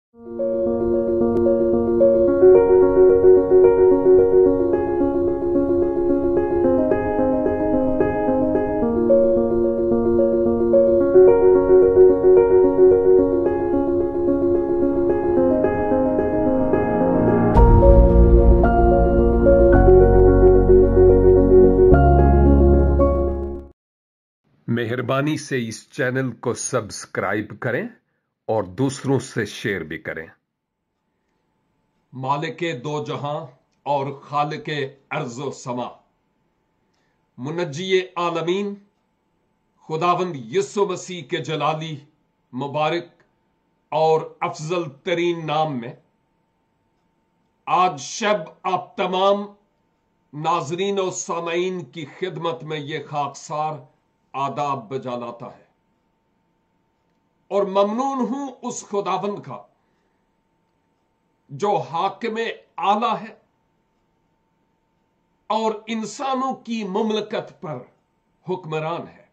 मेहरबानी से इस चैनल को सब्सक्राइब करें और दूसरों से शेयर भी करें। मालिके दो जहां और खालिके अर्ज़ो समा, मुनज्जिए आलमीन खुदावंद यीशु मसीह के जलाली मुबारक और अफजल तरीन नाम में आज शब आप तमाम नाजरीन और सामईन की खिदमत में यह खाकसार आदाब बजा लाता है और ममनून हूं उस खुदावंद का जो हाकिम आला है और इंसानों की मुमलकत पर हुक्मरान है।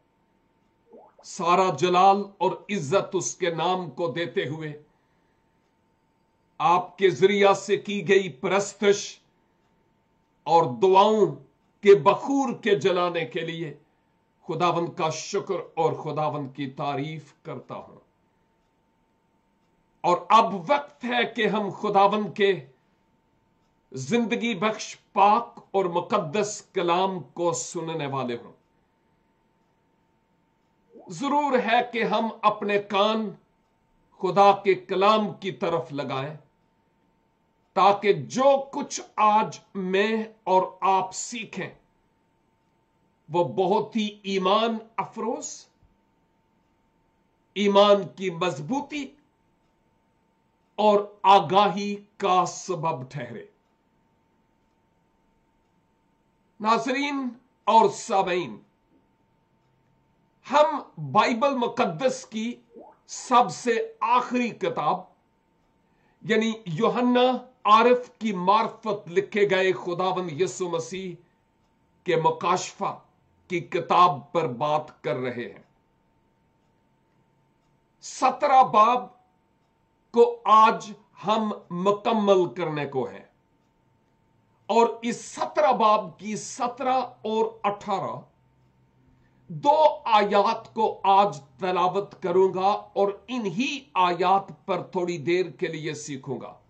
सारा जलाल और इज्जत उसके नाम को देते हुए आपके जरिया से की गई परस्तश और दुआओं के बखूर के जलाने के लिए खुदावंद का शुक्र और खुदावंद की तारीफ करता हूं। और अब वक्त है कि हम खुदावंद के जिंदगी बख्श पाक और मुकद्दस कलाम को सुनने वाले हों। जरूर है कि हम अपने कान खुदा के कलाम की तरफ लगाएं ताकि जो कुछ आज मैं और आप सीखें वो बहुत ही ईमान अफरोज, ईमान की मजबूती और आगाही का सबब ठहरे। नाज़रीन और सामईन, हम बाइबल मुकद्दस की सबसे आखिरी किताब यानी यूहन्ना आरिफ की मार्फत लिखे गए खुदावंद यीशु मसीह के मुकाशफा की किताब पर बात कर रहे हैं। 17 बाब को आज हम मुकम्मल करने को हैं और इस 17 बाब की 17 और 18 दो आयात को आज तलावत करूंगा और इन्हीं आयात पर थोड़ी देर के लिए सीखूंगा।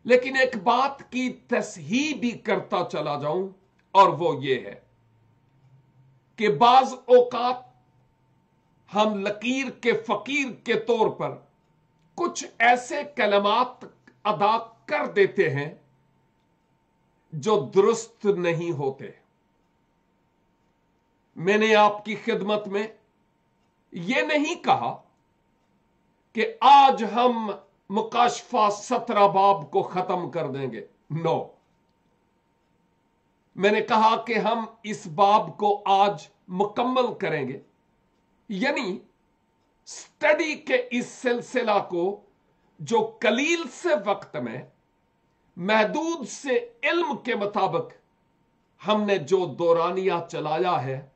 लेकिन एक बात की तस्हीह भी करता चला जाऊं और वो ये है कि बाज औकात हम लकीर के फकीर के तौर पर कुछ ऐसे कलमात अदा कर देते हैं जो दुरुस्त नहीं होते। मैंने आपकी खिदमत में यह नहीं कहा कि आज हम मुकाशफा 17 बाब को खत्म कर देंगे। नो, मैंने कहा कि हम इस बाब को आज मुकम्मल करेंगे, यानी स्टडी के इस सिलसिला को जो कलील से वक्त में महदूद से इल्म के मुताबिक हमने जो दौरानिया चलाया है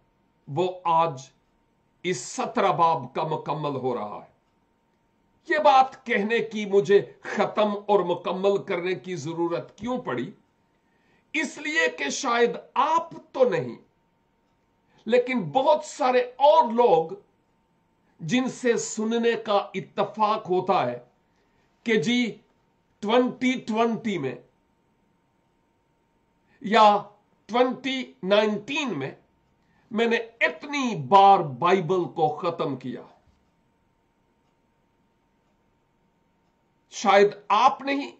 वो आज इस 17 बाब का मुकम्मल हो रहा है। यह बात कहने की मुझे खत्म और मुकम्मल करने की जरूरत क्यों पड़ी? इसलिए कि शायद आप तो नहीं, लेकिन बहुत सारे और लोग जिनसे सुनने का इत्तफाक होता है कि जी 2020 में या 2019 में मैंने इतनी बार बाइबल को खत्म किया। शायद आप नहीं,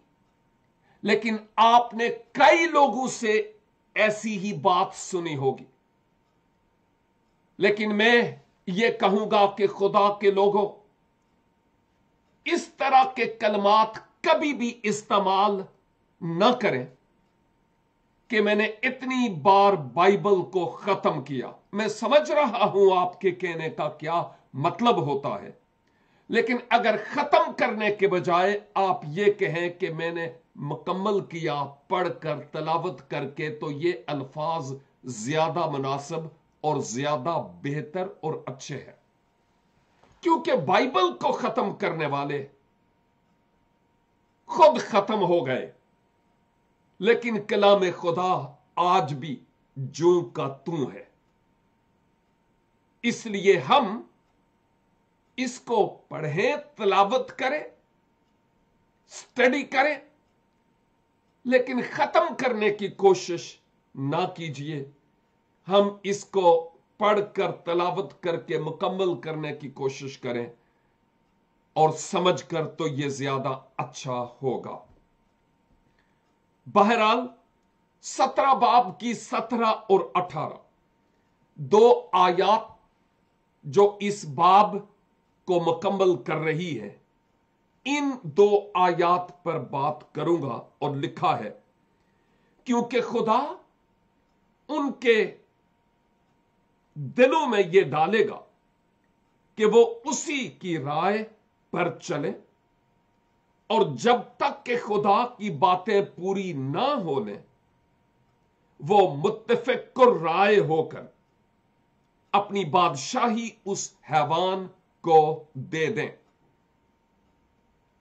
लेकिन आपने कई लोगों से ऐसी ही बात सुनी होगी। लेकिन मैं ये कहूंगा कि खुदा के लोगों, इस तरह के कलमात कभी भी इस्तेमाल न करें कि मैंने इतनी बार बाइबल को खत्म किया। मैं समझ रहा हूं आपके कहने का क्या मतलब होता है, लेकिन अगर खत्म करने के बजाय आप ये कहें कि मैंने मुकम्मल किया पढ़कर तलावत करके, तो ये अल्फाज ज्यादा मुनासिब और ज्यादा बेहतर और अच्छे हैं। क्योंकि बाइबल को खत्म करने वाले खुद खत्म हो गए, लेकिन कलाम खुदा आज भी जो का तू है। इसलिए हम इसको पढ़ें, तिलावत करें, स्टडी करें, लेकिन खत्म करने की कोशिश ना कीजिए। हम इसको पढ़कर तिलावत करके मुकम्मल करने की कोशिश करें, और समझकर तो यह ज्यादा अच्छा होगा। बहरहाल 17 बाब की 17 और 18 दो आयात जो इस बाब को मुकम्मल कर रही है, इन दो आयात पर बात करूंगा। और लिखा है, क्योंकि खुदा उनके दिलों में यह डालेगा कि वो उसी की राय पर चले, और जब तक कि खुदा की बातें पूरी ना हो लें, वो मुत्तफिक राय होकर अपनी बादशाही उस हैवान को दे दें।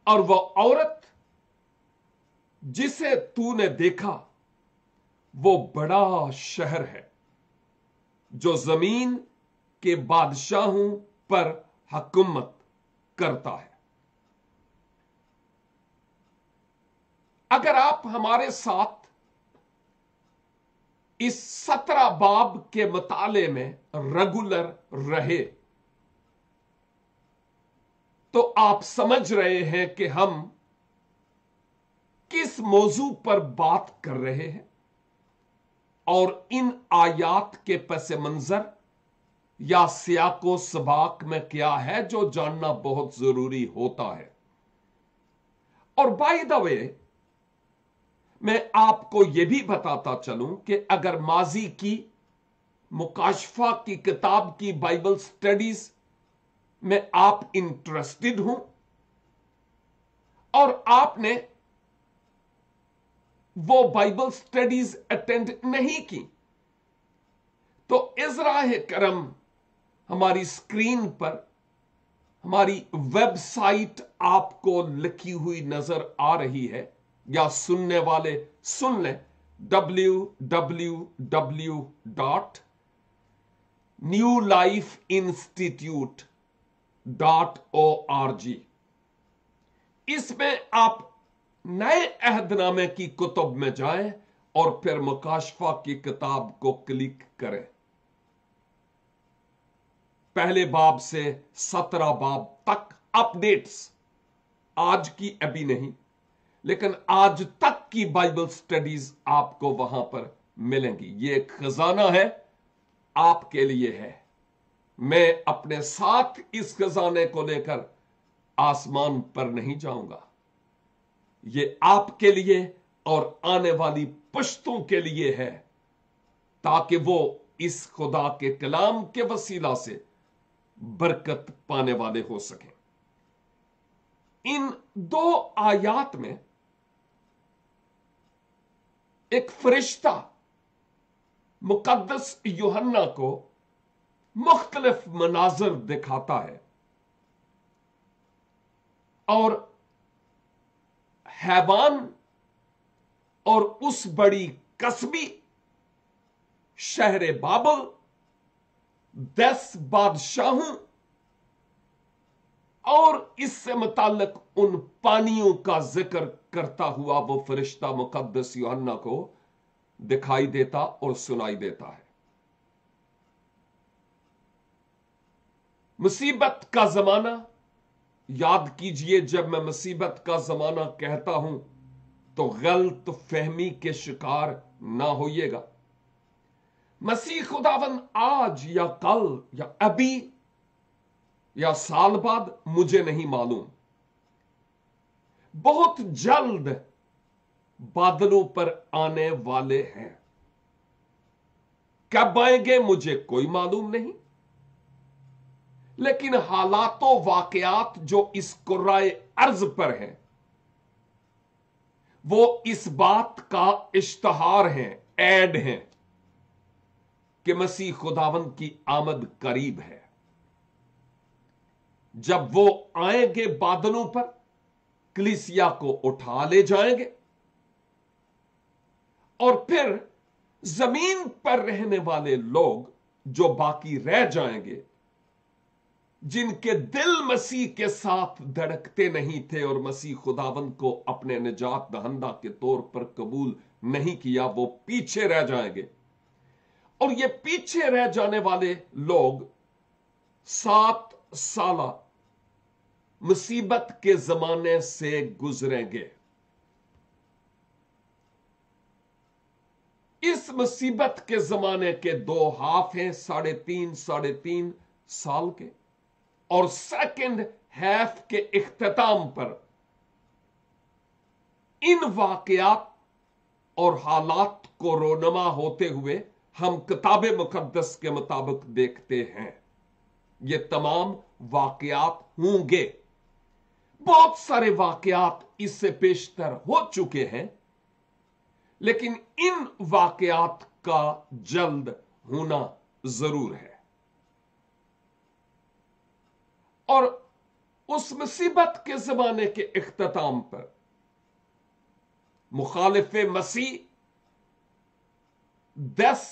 और वह औरत जिसे तूने देखा वो बड़ा शहर है, जो जमीन के बादशाहों पर हुकूमत करता है। अगर आप हमारे साथ इस 17 बाब के मुताले में रेगुलर रहे, तो आप समझ रहे हैं कि हम किस मौजू पर बात कर रहे हैं, और इन आयात के पस मंजर या सियाको सबाक में क्या है जो जानना बहुत जरूरी होता है। और बाय द वे, मैं आपको यह भी बताता चलूं कि अगर माजी की मुकाशफा की किताब की बाइबल स्टडीज में आप इंटरेस्टेड हूं और आपने वो बाइबल स्टडीज अटेंड नहीं की, तो इज़राह करम हमारी स्क्रीन पर हमारी वेबसाइट आपको लिखी हुई नजर आ रही है, या सुनने वाले सुन लें, www.newlifeinstitute.org। इसमें आप नए अहदनामे की कुतुब में जाएं और फिर मुकाशफा की किताब को क्लिक करें। पहले बाब से 17 बाब तक अपडेट्स, आज की अभी नहीं, लेकिन आज तक की बाइबल स्टडीज आपको वहां पर मिलेंगी। ये एक खजाना है, आपके लिए है। मैं अपने साथ इस खजाने को लेकर आसमान पर नहीं जाऊंगा। ये आपके लिए और आने वाली पुश्तों के लिए है, ताकि वो इस खुदा के कलाम के वसीला से बरकत पाने वाले हो सकें। इन दो आयात में एक फरिश्ता मुकद्दस यूहन्ना को मुख्तलिफ मनाजर दिखाता है, और हैवान और उस बड़ी कस्बी शहर बाबल 10 बादशाहों और इससे मुताल्लिक उन पानियों का जिक्र करता हुआ वो फरिश्ता मुकद्दस यूहन्ना को दिखाई देता और सुनाई देता है। मुसीबत का जमाना, याद कीजिए, जब मैं मुसीबत का जमाना कहता हूं तो गलत फहमी के शिकार ना होइएगा। मसीह खुदावन आज या कल या अभी या साल बाद, मुझे नहीं मालूम, बहुत जल्द बादलों पर आने वाले हैं। कब आएंगे मुझे कोई मालूम नहीं, लेकिन हालातों वाकयात जो इस कुर्राए अर्ज पर हैं, वो इस बात का इश्तहार हैं, ऐड हैं कि मसीह खुदावंद की आमद करीब है। जब वो आएंगे बादलों पर, कलीसिया को उठा ले जाएंगे और फिर जमीन पर रहने वाले लोग जो बाकी रह जाएंगे, जिनके दिल मसीह के साथ धड़कते नहीं थे और मसीह खुदावंद को अपने निजात दहंदा के तौर पर कबूल नहीं किया, वो पीछे रह जाएंगे। और ये पीछे रह जाने वाले लोग 7 साल मुसीबत के जमाने से गुजरेंगे। इस मुसीबत के जमाने के 2 हाफ हैं, 3.5 साल के, और सेकंड हाफ के इख्तिताम पर इन वाकयात और हालात को रोनमा होते हुए हम किताब मुकद्दस के मुताबिक देखते हैं। ये तमाम वाकयात होंगे। बहुत सारे वाकयात इससे पेशतर हो चुके हैं, लेकिन इन वाकयात का जल्द होना जरूर है। और उस मुसीबत के जमाने के इख्तिताम पर मुखालिफ मसीह 10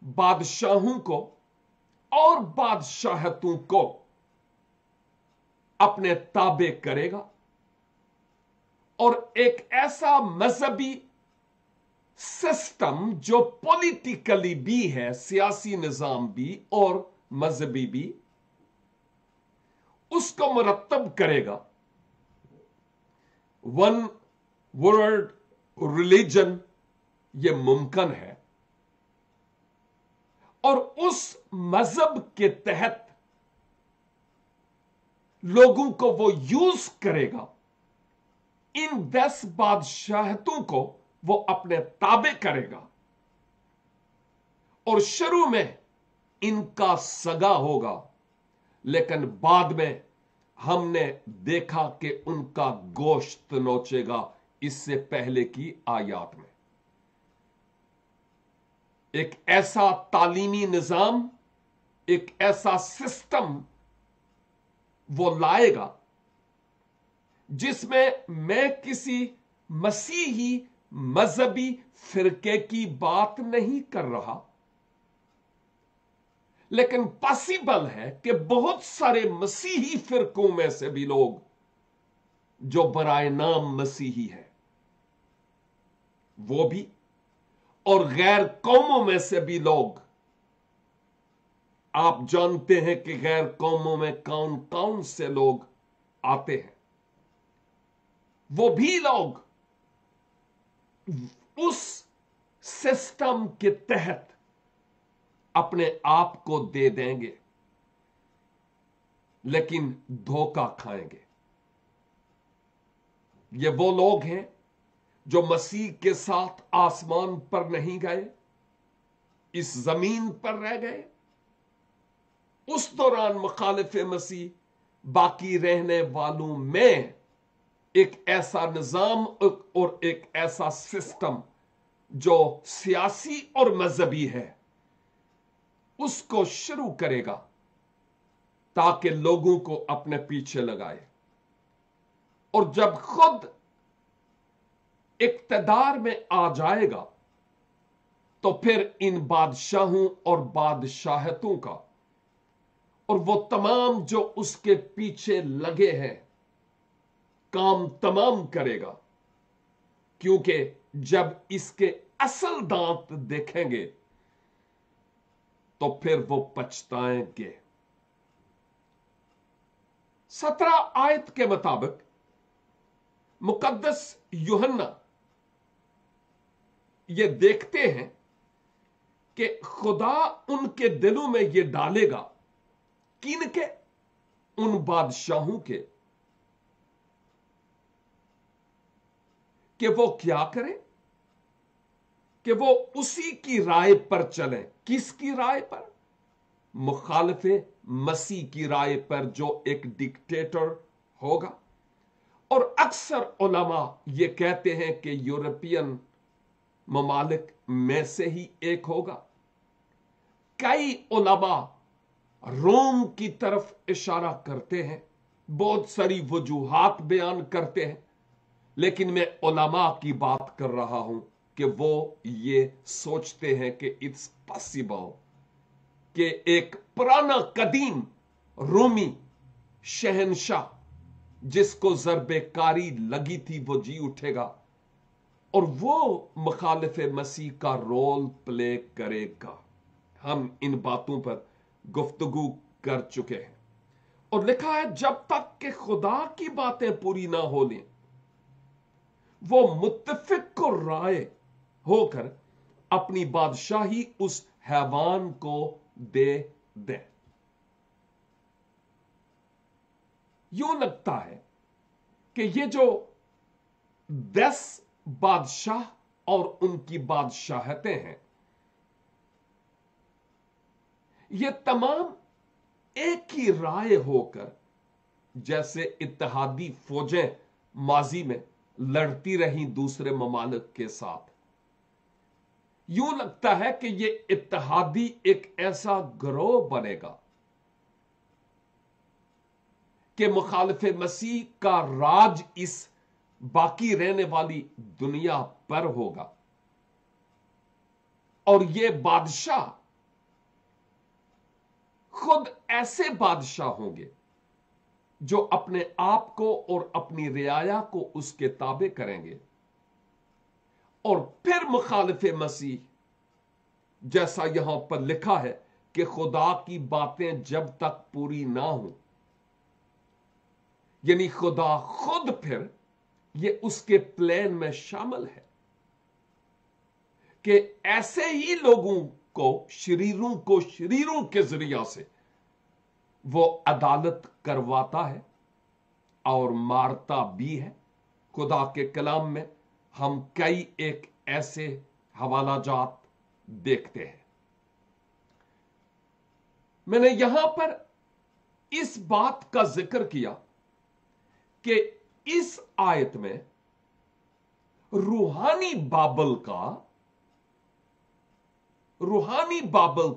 बादशाहों को और बादशाहतों को अपने ताबे करेगा और एक ऐसा मजहबी सिस्टम जो पॉलिटिकली भी है, सियासी निजाम भी और मजहबी भी, उसको मुरत्तब करेगा। 1 वर्ल्ड रिलीजन ये मुमकिन है और उस मजहब के तहत लोगों को वो यूज करेगा। इन 10 बादशाहतों को वो अपने ताबे करेगा और शुरू में इनका सगा होगा, लेकिन बाद में हमने देखा कि उनका गोश्त नोचेगा। इससे पहले की आयत में एक ऐसा तालीमी निजाम, एक ऐसा सिस्टम वो लाएगा जिसमें मैं किसी मसीही मजहबी फिरके की बात नहीं कर रहा, लेकिन पॉसिबल है कि बहुत सारे मसीही फिरकों में से भी लोग जो बराए नाम मसीही है वो भी, और गैर कौमों में से भी लोग। आप जानते हैं कि गैर कौमों में कौन कौन से लोग आते हैं। वो भी लोग उस सिस्टम के तहत अपने आप को दे देंगे, लेकिन धोखा खाएंगे। ये वो लोग हैं जो मसीह के साथ आसमान पर नहीं गए, इस जमीन पर रह गए। उस दौरान मुखालिफ मसीह बाकी रहने वालों में एक ऐसा निजाम और एक ऐसा सिस्टम जो सियासी और मजहबी है उसको शुरू करेगा ताकि लोगों को अपने पीछे लगाए। और जब खुद इक्तदार में आ जाएगा तो फिर इन बादशाहों और बादशाहतों का और वो तमाम जो उसके पीछे लगे हैं काम तमाम करेगा, क्योंकि जब इसके असल दांत देखेंगे तो फिर वो पछताएंगे। 17 आयत के मुताबिक मुकद्दस यूहन्ना ये देखते हैं कि खुदा उनके दिलों में ये डालेगा, किनके? उन बादशाहों के, कि वो क्या करें? कि वो उसी की राय पर चलें। किसकी राय पर? मुखालिफे मसीह की राय पर, जो एक डिक्टेटर होगा। और अक्सर उलमा ये कहते हैं कि यूरोपियन ममालिक में से ही एक होगा। कई उलमा रोम की तरफ इशारा करते हैं, बहुत सारी वजूहात बयान करते हैं, लेकिन मैं उलमा की बात कर रहा हूं कि वो ये सोचते हैं कि इट्स पॉसिबल कि एक पुराना कदीम रूमी शहनशाह जिसको ज़र्बेकारी लगी थी वो जी उठेगा और वो मुखालिफ मसीह का रोल प्ले करेगा। हम इन बातों पर गुफ्तगू कर चुके हैं और लिखा है जब तक कि खुदा की बातें पूरी ना हो लें वो मुत्तफिक को राय होकर अपनी बादशाही उस हैवान को दे दे। यूं लगता है कि ये जो 10 बादशाह और उनकी बादशाहतें हैं ये तमाम एक ही राय होकर, जैसे इत्तेहादी फौजें माजी में लड़ती रहीं दूसरे ममालिक के साथ, यूं लगता है कि ये इत्तेहादी एक ऐसा गिरोह बनेगा कि मुखालिफ मसीह का राज इस बाकी रहने वाली दुनिया पर होगा और ये बादशाह खुद ऐसे बादशाह होंगे जो अपने आप को और अपनी रियाया को उसके ताबे करेंगे और फिर मुखालिफ मसीह, जैसा यहां पर लिखा है कि खुदा की बातें जब तक पूरी ना हो, यानी खुदा खुद फिर ये उसके प्लान में शामिल है कि ऐसे ही लोगों को शरीरों के जरिया से वो अदालत करवाता है और मारता भी है। खुदा के कलाम में हम कई एक ऐसे हवाला जात देखते हैं। मैंने यहां पर इस बात का जिक्र किया कि इस आयत में रूहानी बाबल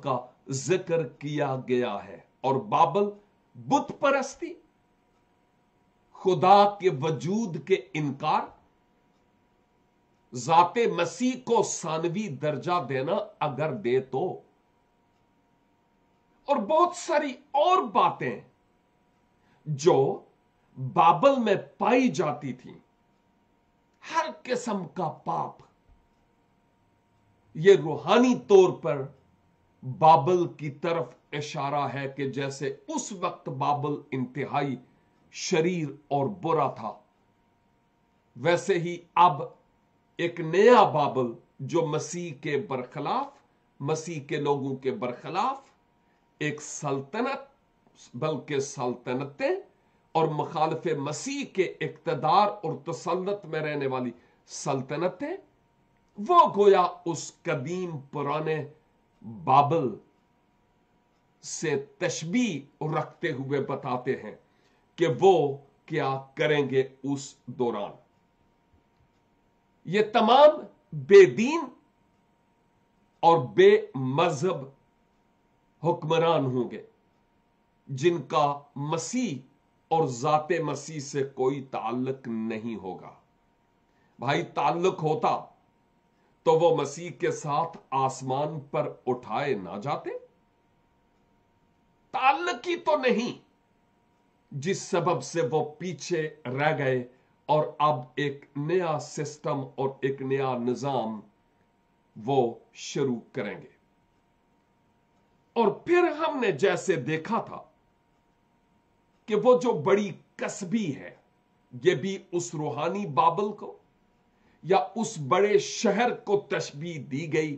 का जिक्र किया गया है और बाबल बुत परस्ती, खुदा के वजूद के इनकार, जाते मसीह को सानवी दर्जा देना अगर दे तो, और बहुत सारी और बातें जो बाबल में पाई जाती थी, हर किस्म का पाप, यह रूहानी तौर पर बाबल की तरफ इशारा है कि जैसे उस वक्त बाबल इंतहाई शरीर और बुरा था, वैसे ही अब एक नया बाबल जो मसीह के बरखिलाफ, मसीह के लोगों के बरखिलाफ एक सल्तनत, बल्कि सल्तनतें और मुखालिफ मसीह के इक्तदार और तसल्लुत में रहने वाली सल्तनतें, वो गोया उस कदीम पुराने बाबल से तशबीह रखते हुए बताते हैं कि वो क्या करेंगे उस दौरान। ये तमाम बेदीन और बेमजहब हुक्मरान होंगे जिनका मसीह और जाते मसीह से कोई ताल्लुक नहीं होगा। भाई ताल्लुक होता तो वो मसीह के साथ आसमान पर उठाए ना जाते। ताल्लुक ही तो नहीं, जिस सबब से वो पीछे रह गए और अब एक नया सिस्टम और एक नया निजाम वो शुरू करेंगे। और फिर हमने जैसे देखा था कि वो जो बड़ी कसबी है, ये भी उस रूहानी बाबल को या उस बड़े शहर को तशबीह दी गई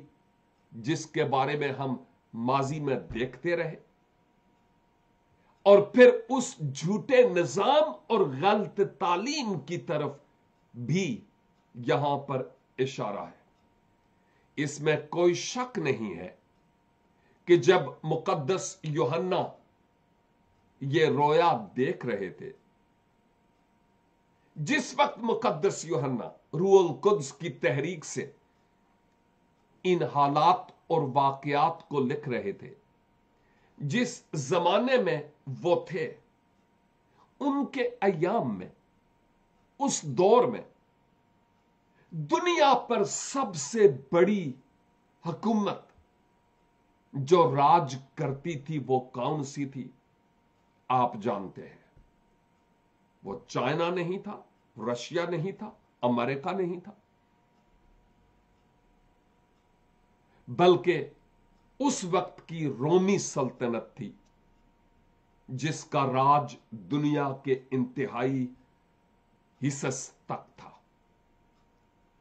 जिसके बारे में हम माजी में देखते रहे, और फिर उस झूठे निजाम और गलत तालीम की तरफ भी यहां पर इशारा है। इसमें कोई शक नहीं है कि जब मुकद्दस यूहन्ना ये रोया देख रहे थे, जिस वक्त मुकद्दस यूहन्ना रूहुल कुद्स की तहरीक से इन हालात और वाकयात को लिख रहे थे, जिस जमाने में वो थे, उनके अय्याम में, उस दौर में दुनिया पर सबसे बड़ी हुकूमत जो राज करती थी वो कौन सी थी? आप जानते हैं। वो चाइना नहीं था, रशिया नहीं था, अमेरिका नहीं था, बल्कि उस वक्त की रोमी सल्तनत थी, जिसका राज दुनिया के इंतहाई हिस्से तक था।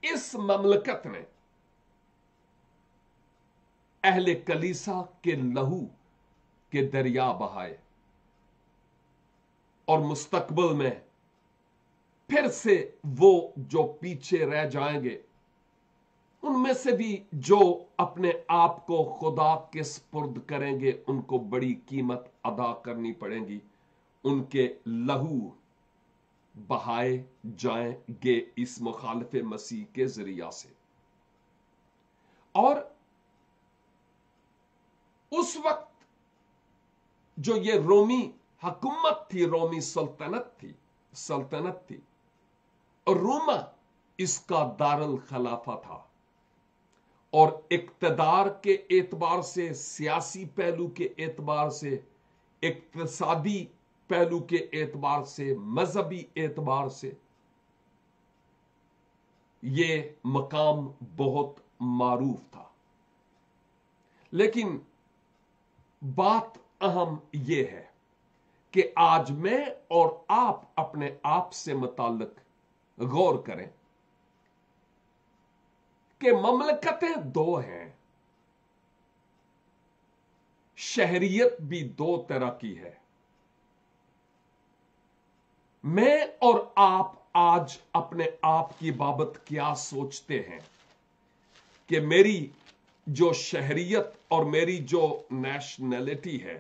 इस ममलकत ने अहले कलीसा के लहू के दरिया बहाए और मुस्तकबिल में फिर से वो जो पीछे रह जाएंगे, उनमें से भी जो अपने आप को खुदा के स्पुर्द करेंगे, उनको बड़ी कीमत अदा करनी पड़ेगी। उनके लहू बहाए जाएंगे इस मुखालिफ मसीह के जरिया से। और उस वक्त जो ये रोमी हुकूमत थी, रोमी सल्तनत थी और रोमा इसका दारुल खलाफा था, और इक्तदार के एतबार से, सियासी पहलू के एतबार से, इक्तिसादी पहलू के एतबार से, मजहबी एतबार से ये मकाम बहुत मारूफ था। लेकिन बात अहम यह है कि आज मैं और आप अपने आप से मुताल्लिक गौर करें कि ममलकतें दो हैं, शहरियत भी दो तरह की है। मैं और आप आज अपने आप की बाबत क्या सोचते हैं कि मेरी जो शहरियत और मेरी जो नेशनैलिटी है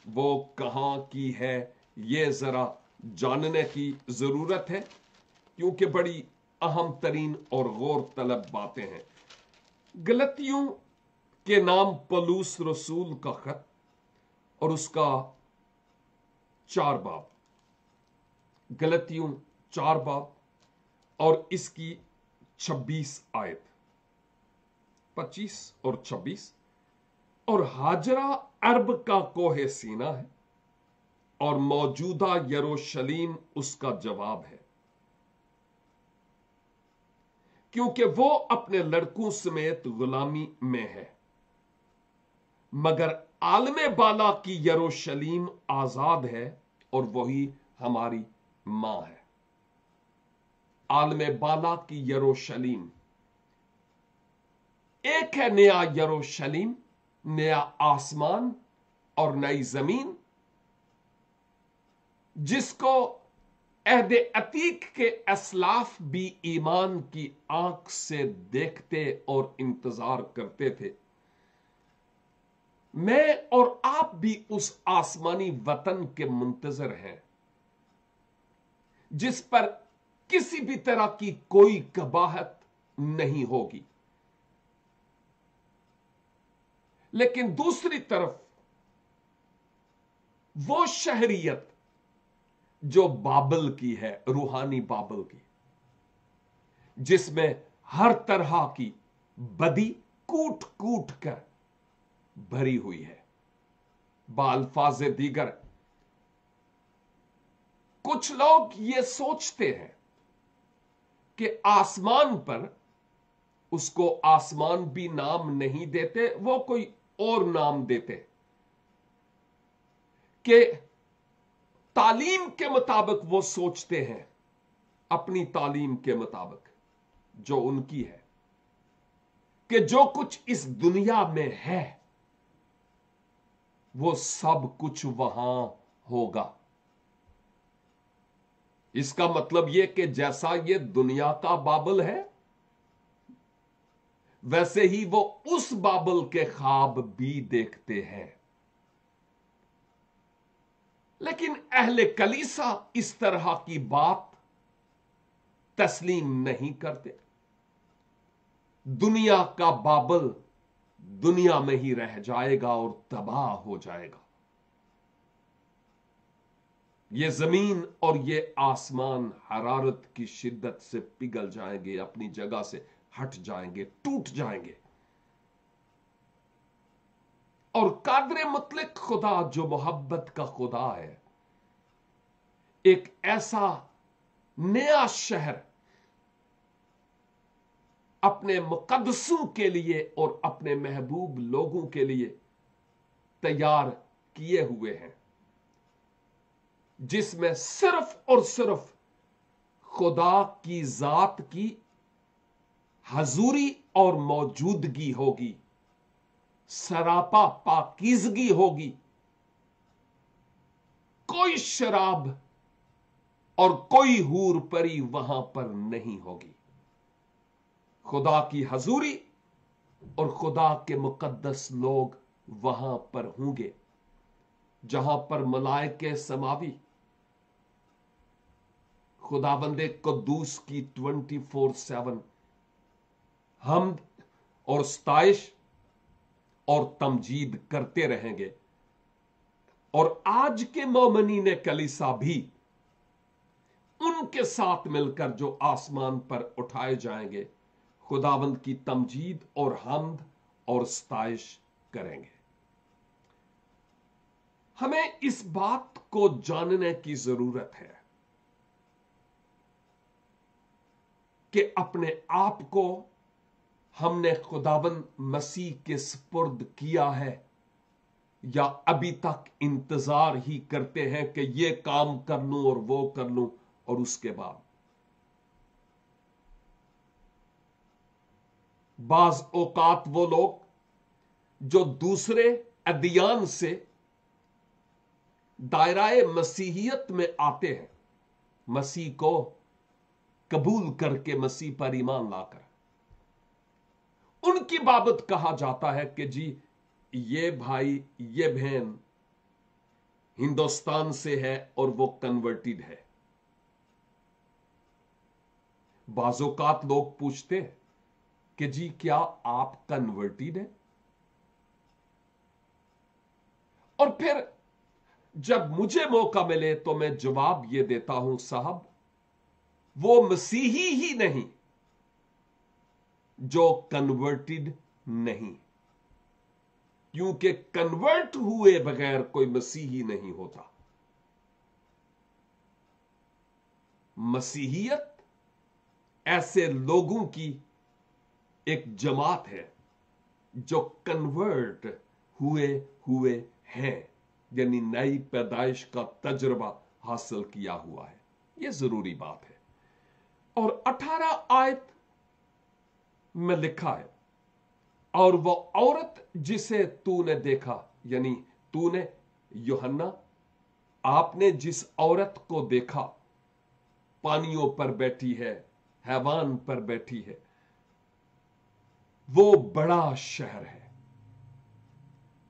वो कहां की है? ये जरा जानने की जरूरत है, क्योंकि बड़ी अहम तरीन और गौर तलब बातें हैं। गलतियों के नाम पौलुस रसूल का खत और उसका 4 बाब, गलतियों 4 बाब और इसकी 26 आयत, 25 और 26। और हाजरा अरब का कोहे सीना है और मौजूदा यरूशलेम उसका जवाब है, क्योंकि वो अपने लड़कों समेत गुलामी में है, मगर आलमे बाला की यरूशलेम आजाद है और वही हमारी मां है। आलमे बाला की यरूशलेम, एक है नया यरूशलेम, नया आसमान और नई जमीन, जिसको अहद अतीक के असलाफ भी ईमान की आंख से देखते और इंतजार करते थे। मैं और आप भी उस आसमानी वतन के मुंतजर हैं, जिस पर किसी भी तरह की कोई कबाहत नहीं होगी। लेकिन दूसरी तरफ वो शहरियत जो बाबल की है, रूहानी बाबल की, जिसमें हर तरह की बदी कूट कूट कर भरी हुई है। बाल्फाज दीगर, कुछ लोग ये सोचते हैं कि आसमान पर उसको आसमान भी नाम नहीं देते, वो कोई और नाम देते, कि तालीम के मुताबिक वो सोचते हैं, अपनी तालीम के मुताबिक जो उनकी है, कि जो कुछ इस दुनिया में है वो सब कुछ वहां होगा। इसका मतलब यह कि जैसा ये दुनिया का बाबल है, वैसे ही वो उस बाबल के ख्वाब भी देखते हैं। लेकिन अहले कलीसा इस तरह की बात तस्लीम नहीं करते। दुनिया का बाबल दुनिया में ही रह जाएगा और तबाह हो जाएगा। ये जमीन और ये आसमान हरारत की शिद्दत से पिघल जाएंगे, अपनी जगह से हट जाएंगे, टूट जाएंगे। और कादर मुतलक खुदा जो मोहब्बत का खुदा है, एक ऐसा नया शहर अपने मुकद्दसों के लिए और अपने महबूब लोगों के लिए तैयार किए हुए हैं, जिसमें सिर्फ और सिर्फ खुदा की जात की हजूरी और मौजूदगी होगी, सरापा पाकीज़गी होगी। कोई शराब और कोई हूर परी वहां पर नहीं होगी। खुदा की हजूरी और खुदा के मुकद्दस लोग वहां पर होंगे, जहां पर मलाइके समावी खुदाबंदे कुद्दूस की 24/7 हमद और स्ताइश और तमजीद करते रहेंगे। और आज के मोमिनीन कलीसा भी उनके साथ मिलकर जो आसमान पर उठाए जाएंगे, खुदावंद की तमजीद और हमद और स्ताइश करेंगे। हमें इस बात को जानने की जरूरत है कि अपने आप को हमने खुदावंद मसीह के सुपुर्द किया है, या अभी तक इंतजार ही करते हैं कि ये काम कर लूं और वो कर लूं, और उसके बाद बाज औकात वो लोग जो दूसरे अदियान से दायराए मसीहियत में आते हैं, मसीह को कबूल करके मसीह पर ईमान लाकर, उनकी बाबत कहा जाता है कि जी ये भाई ये बहन हिंदुस्तान से है और वो कन्वर्टेड है। बाज़ोकात लोग पूछते हैं कि जी क्या आप कन्वर्टेड हैं? और फिर जब मुझे मौका मिले तो मैं जवाब ये देता हूं, साहब वो मसीही ही नहीं जो कन्वर्टेड नहीं, क्योंकि कन्वर्ट हुए बगैर कोई मसीही नहीं होता। मसीहियत ऐसे लोगों की एक जमात है जो कन्वर्ट हुए हुए हैं, यानी नई पैदाइश का तजुर्बा हासिल किया हुआ है। यह जरूरी बात है। और 18 आयत में लिखा है, और वो औरत जिसे तूने देखा, यानी तूने यूहन्ना, आपने जिस औरत को देखा पानियों पर बैठी है, हैवान पर बैठी है, वो बड़ा शहर है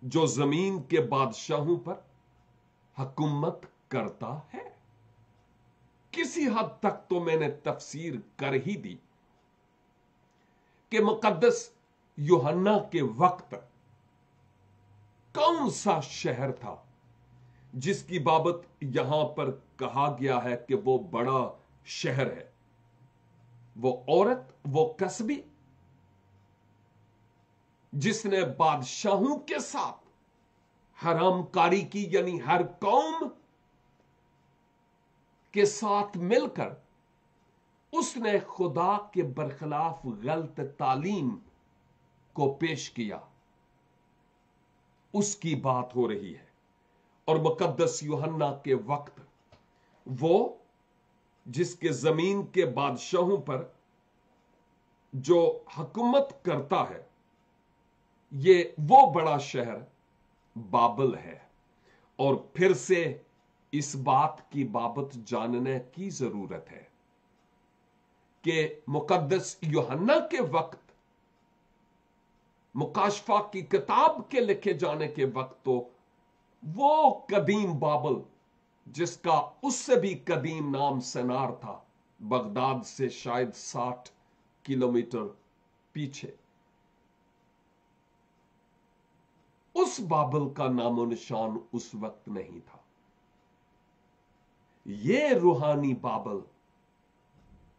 जो जमीन के बादशाहों पर हुकूमत करता है। किसी हद तक तो मैंने तफसीर कर ही दी कि मुकद्दस यूहन्ना के वक्त कौन सा शहर था जिसकी बाबत यहां पर कहा गया है कि वो बड़ा शहर है। वो औरत, वो कस्बी जिसने बादशाहों के साथ हरामकारी की, यानी हर कौम के साथ मिलकर उसने खुदा के बरखिलाफ गलत तालीम को पेश किया, उसकी बात हो रही है। और मुकद्दस यूहन्ना के वक्त वो जिसके जमीन के बादशाहों पर जो हुकूमत करता है, ये वो बड़ा शहर बाबल है। और फिर से इस बात की बाबत जानने की जरूरत है कि मुकद्दस यूहन्ना के वक्त, मुकाशफा की किताब के लिखे जाने के वक्त, तो वो कदीम बाबल जिसका उससे भी कदीम नाम सनार था, बगदाद से शायद 60 किलोमीटर पीछे, उस बाबल का नामो निशान उस वक्त नहीं था। ये रूहानी बाबल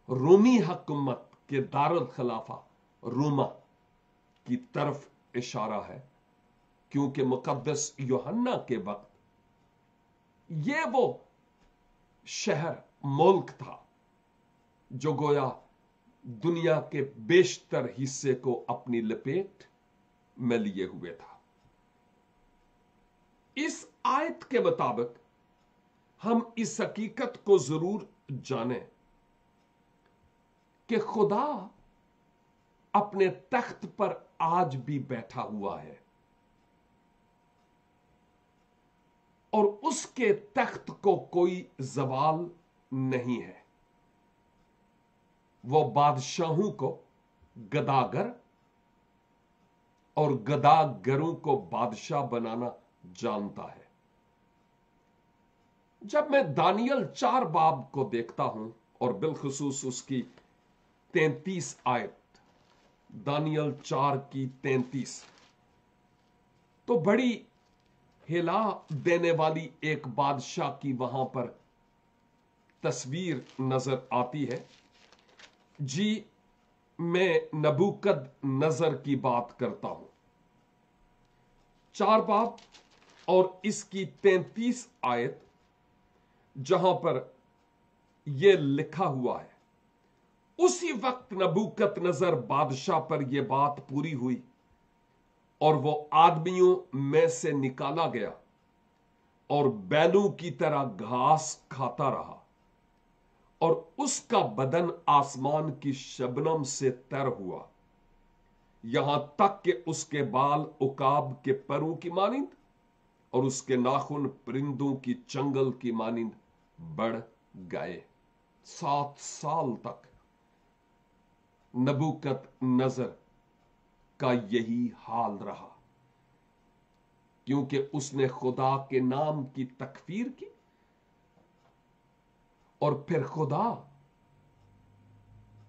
रोमी हुकूमत के दारुल खिलाफा रोमा की तरफ इशारा है, क्योंकि मुकद्दस यूहन्ना के वक्त ये वो शहर मुल्क था जो गोया दुनिया के बेशतर हिस्से को अपनी लपेट में लिए हुए था। इस आयत के मुताबिक हम इस हकीकत को जरूर जानें कि खुदा अपने तख्त पर आज भी बैठा हुआ है और उसके तख्त को कोई जवाल नहीं है। वो बादशाहों को गदागर और गदागरों को बादशाह बनाना जानता है। जब मैं दानियल 4 बाब को देखता हूं और बिलखुसूस उसकी 33 आयत, दानियल 4 की 33, तो बड़ी हिला देने वाली एक बादशाह की वहां पर तस्वीर नजर आती है। जी, मैं नबूकद नजर की बात करता हूं। 4 बाब और इसकी 33 आयत, जहां पर यह लिखा हुआ है, उसी वक्त नबूकत नजर बादशाह पर यह बात पूरी हुई और वो आदमियों में से निकाला गया और बैलों की तरह घास खाता रहा और उसका बदन आसमान की शबनम से तर हुआ, यहां तक कि उसके बाल उकाब के परों की मानिंद और उसके नाखून परिंदों की चंगल की मानिंद बढ़ गए। 7 साल तक नबूकत नजर का यही हाल रहा, क्योंकि उसने खुदा के नाम की तकफीर की और फिर खुदा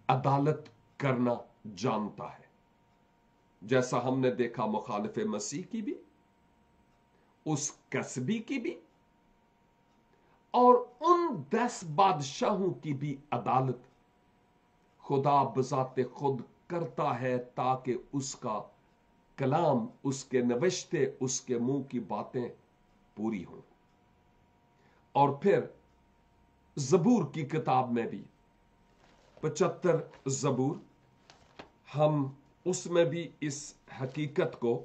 अदालत करना जानता है, जैसा हमने देखा मुखालिफ मसीह की भी, उस कसबी की भी और उन 10 बादशाहों की भी अदालत खुदा बजाते खुद करता है, ताकि उसका कलाम, उसके नविश्ते, उसके मुंह की बातें पूरी हों। और फिर जबूर की किताब में भी 75 जबूर, हम उसमें भी इस हकीकत को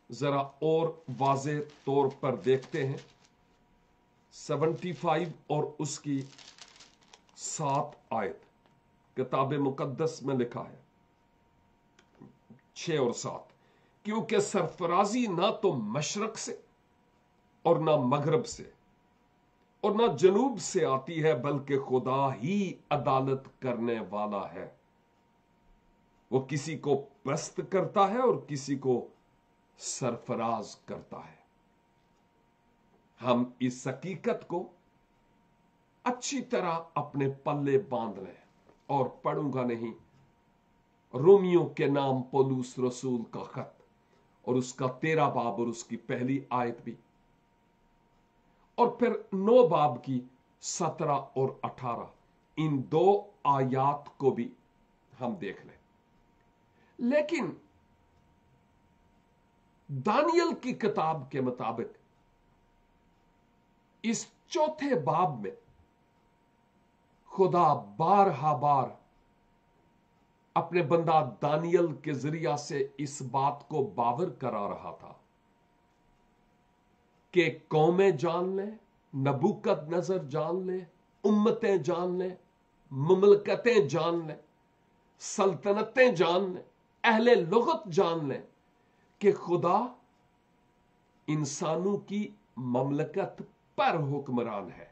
जरा और वाज़ेह तौर पर देखते हैं। 75 और उसकी 7 आयत किताब मुकद्दस में लिखा है, 6 और 7, क्योंकि सरफराजी ना तो मशरक से और ना मगरब से और ना जनूब से आती है, बल्कि खुदा ही अदालत करने वाला है। वो किसी को पस्त करता है और किसी को सरफराज करता है। हम इस हकीकत को अच्छी तरह अपने पल्ले बांध लें, और पढ़ूंगा नहीं, रोमियो के नाम पौलुस रसूल का खत और उसका 13 बाब और उसकी पहली आयत भी, और फिर 9 बाब की 17 और 18, इन 2 आयात को भी हम देख लें। लेकिन दानियल की किताब के मुताबिक इस 4थे बाब में खुदा बारहा बार अपने बंदा दानियल के जरिया से इस बात को बावर करा रहा था कि कौमें जान लें, नबूकत नजर जान लें, उम्मतें जान लें, मुमलकतें जान लें, सल्तनतें जान लें, अहले लुगत जान लें कि खुदा इंसानों की ममलकत पर हुक्मरान है,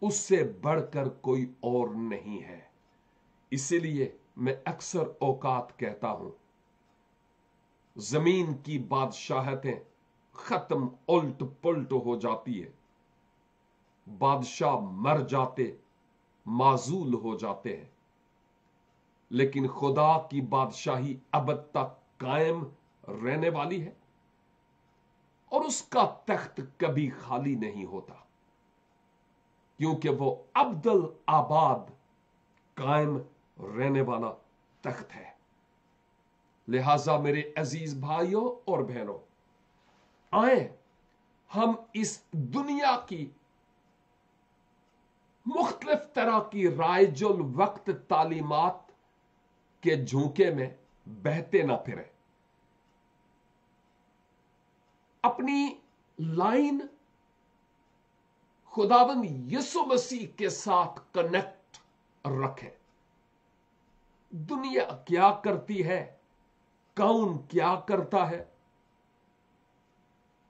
उससे बढ़कर कोई और नहीं है। इसीलिए मैं अक्सर औकात कहता हूं, जमीन की बादशाहतें खत्म उल्ट पुल्ट हो जाती है, बादशाह मर जाते, माजूल हो जाते हैं, लेकिन खुदा की बादशाही अब तक कायम रहने वाली है और उसका तख्त कभी खाली नहीं होता, क्योंकि वो अब्दुल आबाद कायम रहने वाला तख्त है। लिहाजा मेरे अजीज भाइयों और बहनों, आए हम इस दुनिया की मुख्तलिफ तरह की रायजुल वक्त तालीमात के झोंके में बहते ना फिरें। अपनी लाइन खुदावंद यीशु मसीह के साथ कनेक्ट रखें। दुनिया क्या करती है, कौन क्या करता है,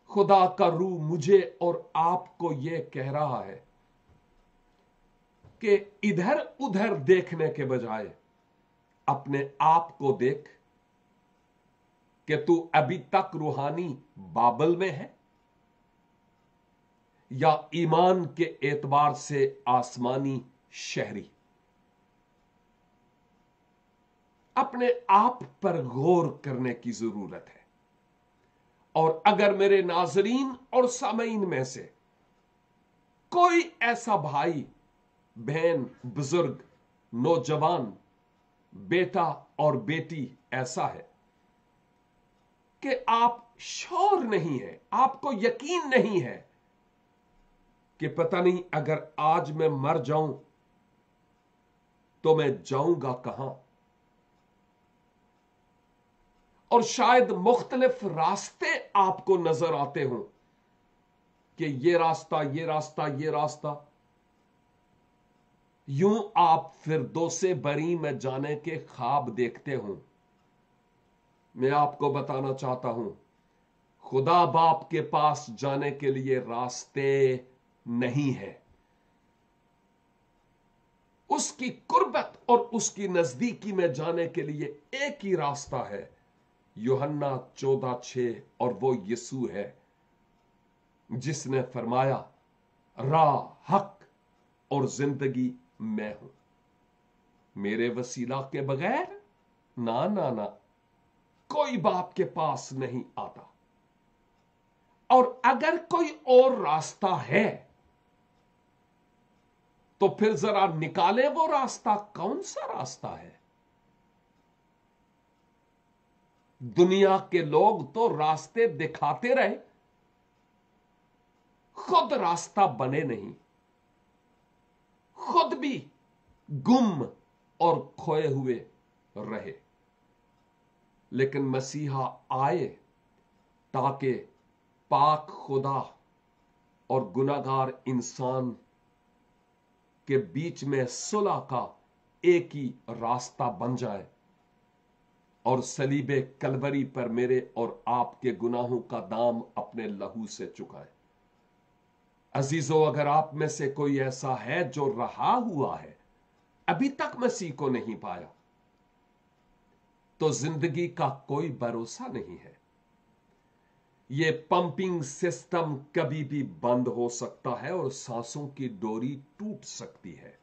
खुदा का रूह मुझे और आपको यह कह रहा है कि इधर उधर देखने के बजाय अपने आप को देख कि तू अभी तक रूहानी बाबल में है या ईमान के एतबार से आसमानी शहरी। अपने आप पर गौर करने की जरूरत है। और अगर मेरे नाजरीन और सामीन में से कोई ऐसा भाई बहन बुजुर्ग नौजवान बेटा और बेटी ऐसा है कि आप श्योर नहीं है, आपको यकीन नहीं है कि पता नहीं अगर आज मैं मर जाऊं तो मैं जाऊंगा कहां, और शायद मुख्तलिफ रास्ते आपको नजर आते हों कि ये रास्ता ये रास्ता ये रास्ता, यूं आप फिरदौसे बरी में जाने के ख्वाब देखते हों। मैं आपको बताना चाहता हूं, खुदा बाप के पास जाने के लिए रास्ते नहीं है। उसकी कुर्बत और उसकी नजदीकी में जाने के लिए एक ही रास्ता है, यूहन्ना 14:6, और वो यीशु है जिसने फरमाया राह हक और जिंदगी मैं हूं, मेरे वसीला के बगैर ना ना ना कोई बाप के पास नहीं आता। और अगर कोई और रास्ता है तो फिर जरा निकाले वो रास्ता, कौन सा रास्ता है? दुनिया के लोग तो रास्ते दिखाते रहे, खुद रास्ता बने नहीं, खुद भी गुम और खोए हुए रहे। लेकिन मसीहा आए ताकि पाक खुदा और गुनाहगार इंसान के बीच में सुलह का एक ही रास्ता बन जाए और सलीबे कलवरी पर मेरे और आपके गुनाहों का दाम अपने लहू से चुकाए। अजीजों, अगर आप में से कोई ऐसा है जो रहा हुआ है, अभी तक मसीह को नहीं पाया, तो जिंदगी का कोई भरोसा नहीं है। यह पंपिंग सिस्टम कभी भी बंद हो सकता है और सांसों की डोरी टूट सकती है,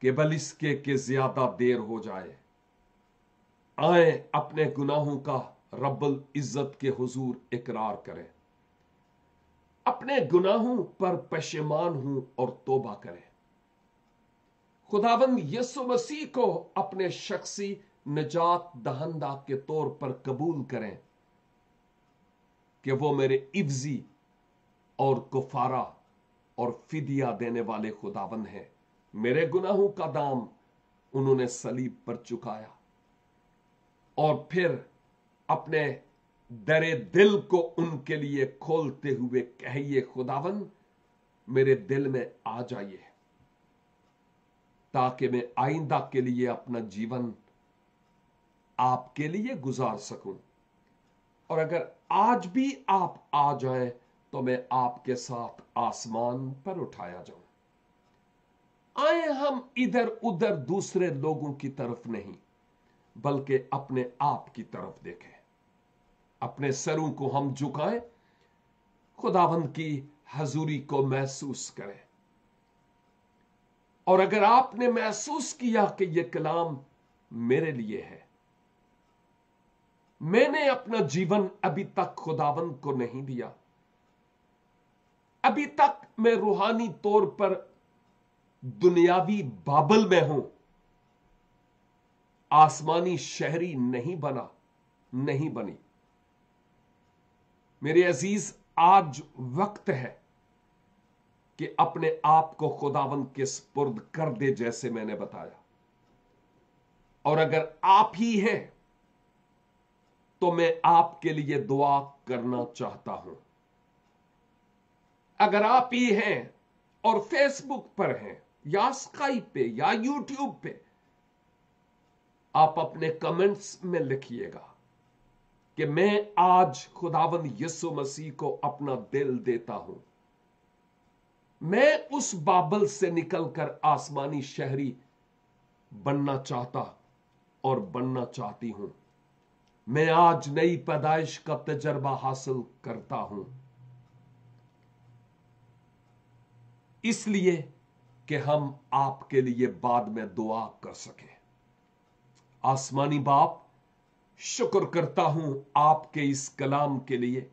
केवल इसके कि ज्यादा देर हो जाए। आए अपने गुनाहों का रब्बुल इज्जत के हुजूर इकरार करें, अपने गुनाहों पर पशेमान हूं और तौबा करें। खुदावंद यीशु मसीह को अपने शख्सी निजात दहंदा के तौर पर कबूल करें कि वो मेरे इफ्जी और कुफारा और फिदिया देने वाले खुदावंद हैं। मेरे गुनाहों का दाम उन्होंने सलीब पर चुकाया। और फिर अपने दरे दिल को उनके लिए खोलते हुए कहिए, खुदावंद मेरे दिल में आ जाइए, ताकि मैं आइंदा के लिए अपना जीवन आपके लिए गुजार सकूं। और अगर आज भी आप आ जाएं तो मैं आपके साथ आसमान पर उठाया जाऊं। आए हम इधर उधर दूसरे लोगों की तरफ नहीं, बल्कि अपने आप की तरफ देखें। अपने सरों को हम झुकाएं, खुदावंद की हजूरी को महसूस करें। और अगर आपने महसूस किया कि यह कलाम मेरे लिए है, मैंने अपना जीवन अभी तक खुदावंद को नहीं दिया। अभी तक मैं रूहानी तौर पर दुनियावी बाबल में हूं, आसमानी शहरी नहीं बना, नहीं बनी। मेरे अजीज, आज वक्त है कि अपने आप को खुदावंद के सुपुर्द कर दे, जैसे मैंने बताया। और अगर आप ही हैं तो मैं आपके लिए दुआ करना चाहता हूं। अगर आप ही हैं और फेसबुक पर हैं या स्काइप पे या यूट्यूब पे, आप अपने कमेंट्स में लिखिएगा कि मैं आज खुदावंद यीशु मसीह को अपना दिल देता हूं। मैं उस बाबल से निकलकर आसमानी शहरी बनना चाहता और बनना चाहती हूं। मैं आज नई पैदाइश का तजर्बा हासिल करता हूं, इसलिए कि हम आपके लिए बाद में दुआ कर सकें। आसमानी बाप, शुक्र करता हूं आपके इस कलाम के लिए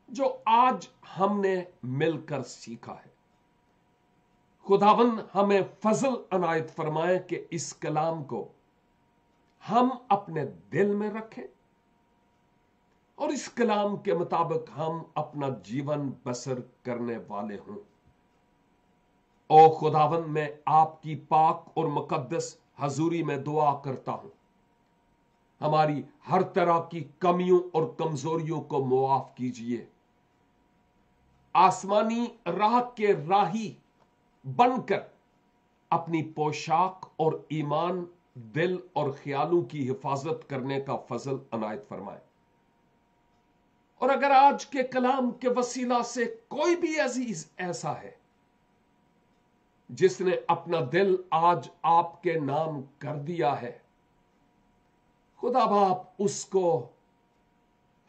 जो आज हमने मिलकर सीखा है। खुदावंद हमें फजल अनायत फरमाए कि इस कलाम को हम अपने दिल में रखें और इस कलाम के मुताबिक हम अपना जीवन बसर करने वाले हों। ओ खुदावंद, मैं आपकी पाक और मुकद्दस हजूरी में दुआ करता हूं, हमारी हर तरह की कमियों और कमजोरियों को मुआफ कीजिए। आसमानी राह के राही बनकर अपनी पोशाक और ईमान, दिल और ख्यालों की हिफाजत करने का फजल अनायत फरमाए। और अगर आज के कलाम के वसीला से कोई भी अजीज ऐसा है जिसने अपना दिल आज आपके नाम कर दिया है, खुदा बाप उसको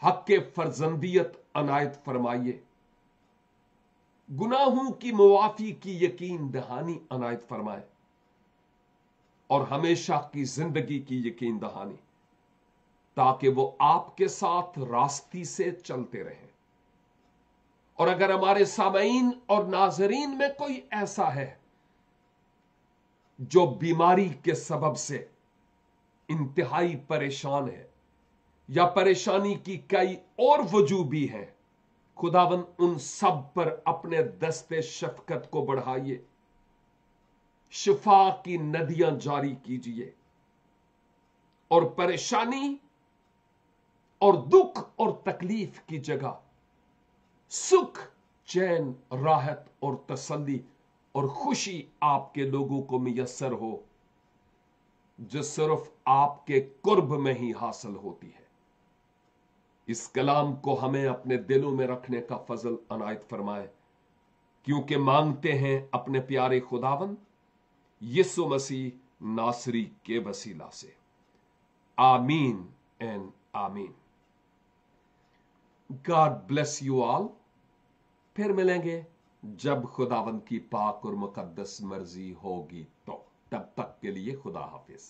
हक के फर्जंदियत अनायत फरमाइए, गुनाहों की मुआफी की यकीन दहानी अनायत फरमाए और हमेशा की जिंदगी की यकीन दहानी, ताकि वो आपके साथ रास्ती से चलते रहें। और अगर हमारे सामईन और नाजरीन में कोई ऐसा है जो बीमारी के सबब से इंतहाई परेशान है या परेशानी की कई और वजूह भी है, खुदावन उन सब पर अपने दस्ते शफकत को बढ़ाइए, शिफा की नदियां जारी कीजिए और परेशानी और दुख और तकलीफ की जगह सुख, चैन, राहत और तसल्ली और खुशी आपके लोगों को मुयस्सर हो, जो सिर्फ आपके कुर्ब में ही हासिल होती है। इस कलाम को हमें अपने दिलों में रखने का फजल अनायत फरमाए, क्योंकि मांगते हैं अपने प्यारे खुदावन यीशु मसीह नासरी के वसीला से। आमीन एंड आमीन। God bless you all. फिर मिलेंगे जब खुदावंद की पाक और मुकद्दस मर्जी होगी तो। तब तक के लिए खुदा हाफिज।